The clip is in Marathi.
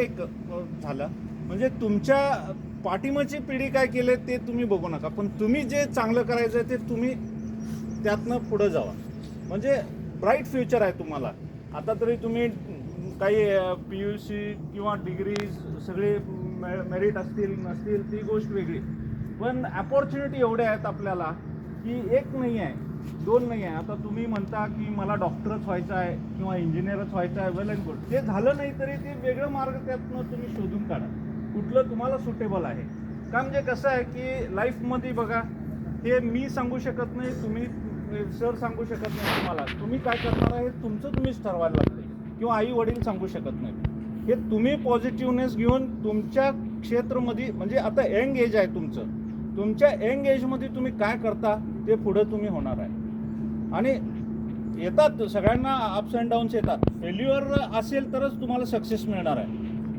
एक झालं म्हणजे तुमच्या पाठीमागची पिढी काय केले ते तुम्ही बघू नका, पण तुम्ही जे चांगलं करायचं ते तुम्ही त्यातनं पुढे जावा. म्हणजे ब्राईट फ्युचर आहे तुम्हाला. आता तरी तुम्ही काही PUC किंवा डिग्री सगळे मेरिट असतील नसतील ती गोष्ट वेगळी, पण अपॉर्च्युनिटी एवढे आहेत आपल्याला की एक नाही आहे, दोन नाही आहे. आता तुम्ही म्हणता की मला डॉक्टरच व्हायचं आहे किंवा इंजिनियरच व्हायचं आहे, वेल अँड गुड. ते झालं नाही तरी ते वेगळं मार्ग त्यातनं तुम्ही शोधून काढा, कुठलं तुम्हाला सुटेबल आहे. का म्हणजे कसं आहे की लाईफमध्ये बघा, हे मी सांगू शकत नाही, तुम्ही सर सांगू शकत नाही तुम्हाला. तुम्ही काय करणार आहे तुमचं तुम्हीच ठरवायला लागते, किंवा आई वडील सांगू शकत नाही. हे तुम्ही पॉझिटिव्हनेस घेऊन तुमच्या क्षेत्रामध्ये, म्हणजे आता यंग एज आहे तुमचं, तुमच्या यंग एजमध्ये तुम्ही काय करता ते पुढं तुम्ही होणार आहे. आणि येतात सगळ्यांना अप्स अँड डाऊन्स येतात. फेल्युअर असेल तरच तुम्हाला सक्सेस मिळणार आहे.